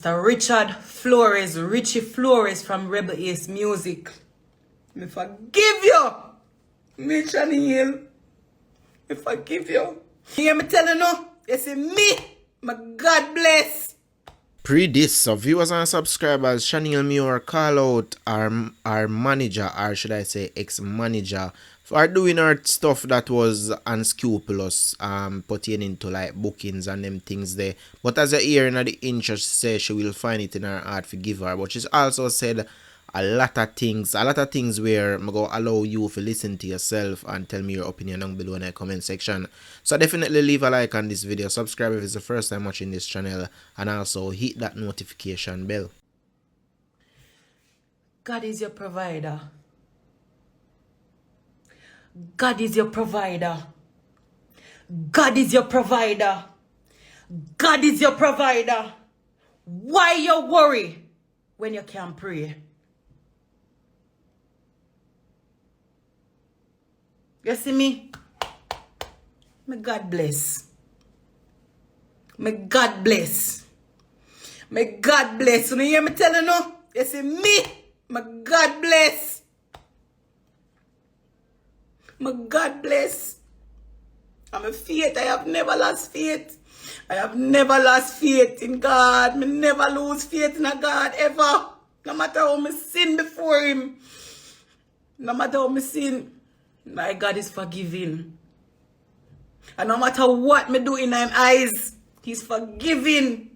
Mr. Richie Flores from Rebel Ace Music. Me forgive you. Me Shaniel. Me forgive you. You hear me telling you? You see me? My God bless. Pre this, so viewers and subscribers, Shaniel Muir call out our manager, or should I say ex-manager, for doing her stuff that was unscrupulous, pertaining to like bookings and them things there. But as you hear in the intro, she says she will find it in her heart to forgive her. But she's also said a lot of things where I'm going to allow you to listen to yourself and tell me your opinion down below in the comment section. So definitely leave a like on this video, subscribe if it's the first time watching this channel, and also hit that notification bell. God is your provider. God is your provider. God is your provider. God is your provider. Why you worry when you can't pray? You see me? May God bless. May God bless. May God bless. You hear me telling you? You see me? May God bless. May God bless. I'm a faith. I have never lost faith. I have never lost faith in God. Me never lose faith in a God ever. No matter how me sin before Him. No matter how me sin. My God is forgiving. And no matter what me do in His eyes, He's forgiving.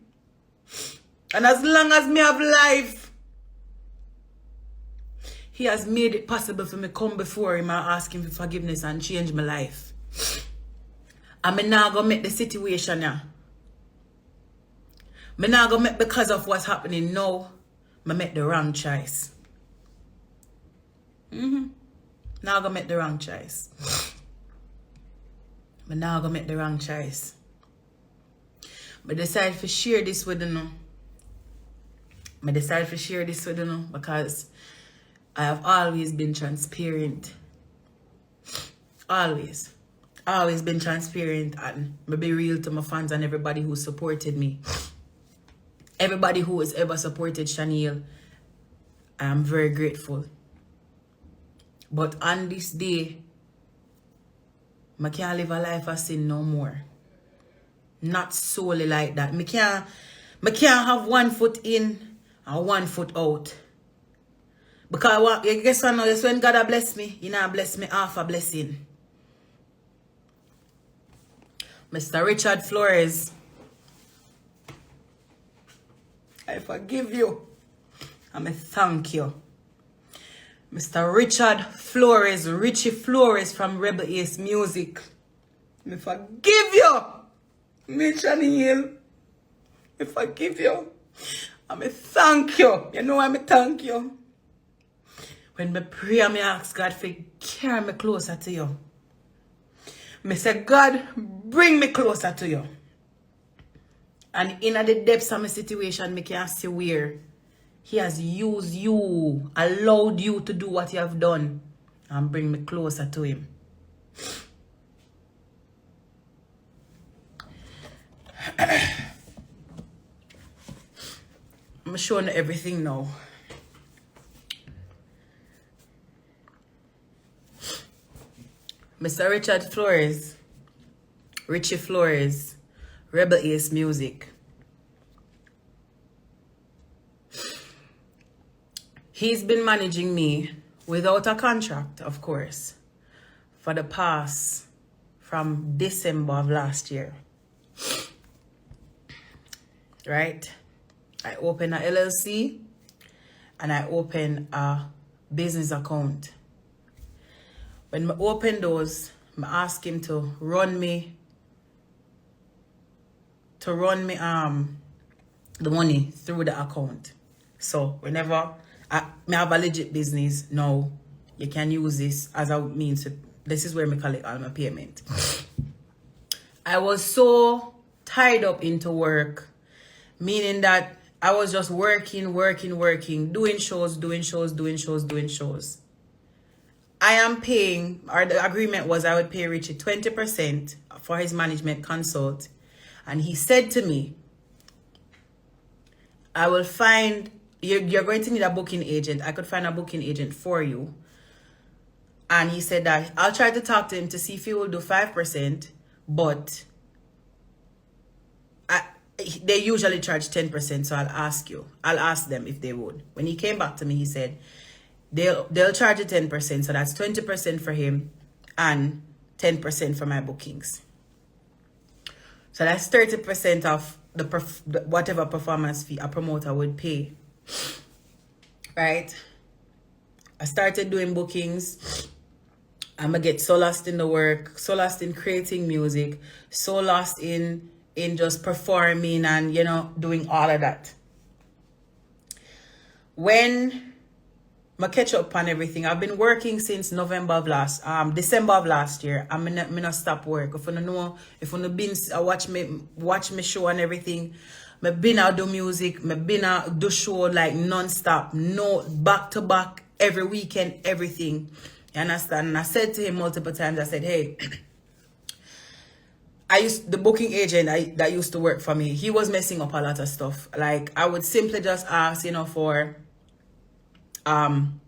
And as long as me have life, He has made it possible for me come before Him and ask Him for forgiveness and change my life. And me now go make the situation now. Me now go make, because of what's happening now, me make the wrong choice. Now go make the wrong choice. But now go make the wrong choice. But decide to share this with you. I decide to share this with you because I have always been transparent. Always. Always been transparent, and I be real to my fans and everybody who supported me. Everybody who has ever supported Shaniel, I am very grateful. But on this day, I can't live a life of sin no more. Not solely like that. I can't have 1 foot in and 1 foot out. Because you guess what now? It's when God bless me, He not bless me half a blessing. Mr. Richard Flores, I forgive you. And I thank you. Mr. Richie Flores from Rebel Ace Music. I forgive you. Me Shaniel. I forgive you. And I thank you. You know why I thank you? When I pray and I ask God to carry me closer to you. I say, God, bring me closer to you. And in the depths of my situation, I can see where He has used you, allowed you to do what you have done, and bring me closer to Him. I'm showing everything now. Mr. Richie Flores, Rebel Ace Music. He's been managing me without a contract, of course, for the past, from December of last year. Right? I opened a LLC and I opened a business account. When I opened those, I asked him to run me the money through the account. So whenever I have a legit business now, you can use this as a means. This is where I collect all my payment. I was so tied up into work, meaning that I was just working, doing shows. I am paying, or the agreement was I would pay Richie 20% for his management consult. And he said to me, I will find, you're going to need a booking agent. I could find a booking agent for you. And he said that I'll try to talk to him to see if he will do 5%, but they usually charge 10%, so I'll ask them if they would. When he came back to me, he said they'll charge you 10%, so that's 20% for him and 10% for my bookings. So that's 30% of whatever performance fee a promoter would pay. Right? I started doing bookings. I'm gonna get so lost in the work, so lost in creating music, so lost in just performing and, you know, doing all of that. When I catch up on everything, I've been working since December of last year. I'm gonna stop work. If you know, if you been watch me show and everything, me been out do music, me been out do show like non-stop, no back to back every weekend, everything. You understand? And I said to him multiple times, I said, hey, the booking agent that used to work for me, he was messing up a lot of stuff. Like, I would simply just ask, you know, for in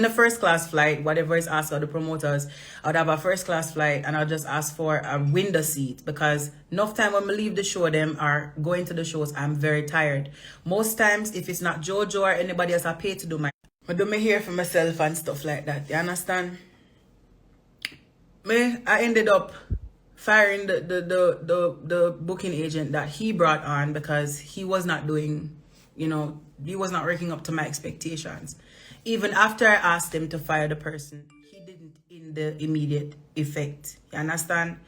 the first class flight, whatever is asked of the promoters, I would have a first class flight and I'll just ask for a window seat, because enough time when we leave the show them or going to the shows, I'm very tired. Most times, if it's not Jojo or anybody else, I pay to do I do my hair for myself and stuff like that. You understand? I ended up firing the booking agent that he brought on because he was not doing, you know, he was not working up to my expectations. Even after I asked him to fire the person, he didn't in the immediate effect. You understand?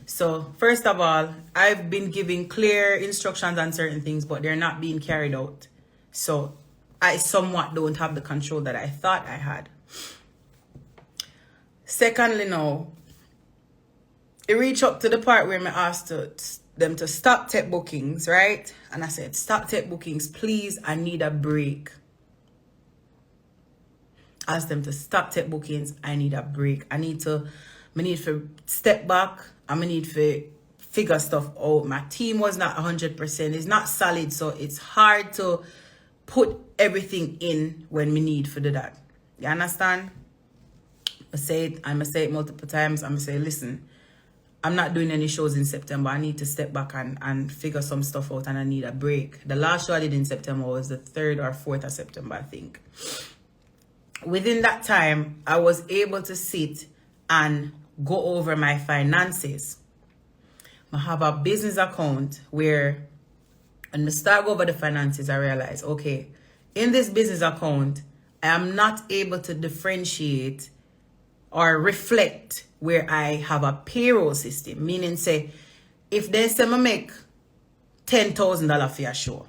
So, first of all, I've been giving clear instructions on certain things, but they're not being carried out. So, I somewhat don't have the control that I thought I had. Secondly, now, it reached up to the part where I asked them to stop take bookings, right? And I said, stop take bookings, please, I need a break. Asked them to stop take bookings, I need a break. I need to step back, I need to figure stuff out. My team was not 100%, it's not solid, so it's hard to put everything in when we need for that. You understand? I'm gonna say it multiple times. I'm gonna say, listen, I'm not doing any shows in September. I need to step back and figure some stuff out, and I need a break. The last show I did in September was the 3rd or 4th of September, I think. Within that time, I was able to sit and go over my finances. I have a business account where when I start over the finances, I realize, okay, in this business account, I am not able to differentiate or reflect where I have a payroll system. Meaning, say, if they say I make $10,000 for a show,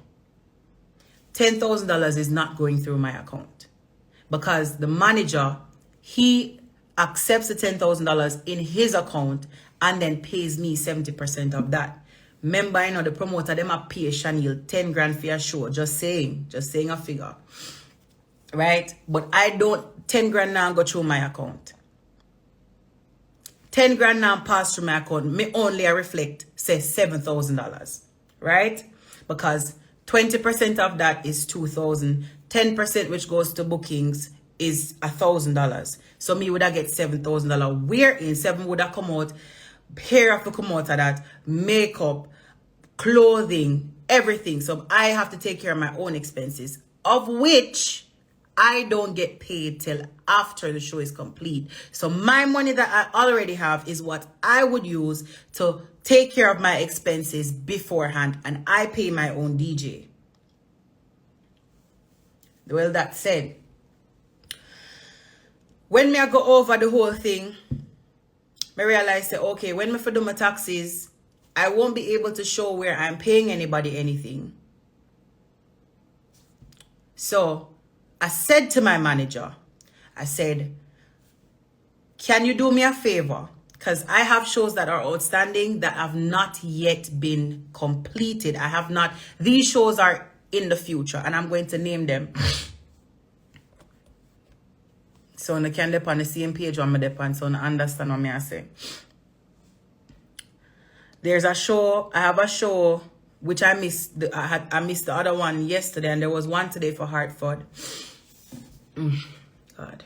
$10,000 is not going through my account. Because the manager, he accepts the $10,000 in his account and then pays me 70% of that. Remember, you know, the promoter, them a pay Shaniel 10 grand for a show. Just saying a figure. Right? But I don't, 10 grand now go through my account. 10 grand now pass through my account. Me only reflect, say, $7,000. Right? Because 20% of that is $2,000. 10% which goes to bookings is $1,000. So me would have get $7,000. Wherein 7 would have come out, hair have to come out of that, makeup, clothing, everything. So I have to take care of my own expenses, of which I don't get paid till after the show is complete. So my money that I already have is what I would use to take care of my expenses beforehand, and I pay my own DJ. Well, that said, when I go over the whole thing, I realize that, okay, when I do my taxes, I won't be able to show where I'm paying anybody anything. So I said to my manager, I said, can you do me a favor? Because I have shows that are outstanding that have not yet been completed. These shows are in the future, and I'm going to name them. So you can dep on the same page on my depend, so you understand what I say. There's a show, I have a show which I missed. I missed the other one yesterday, and there was one today for Hartford. God.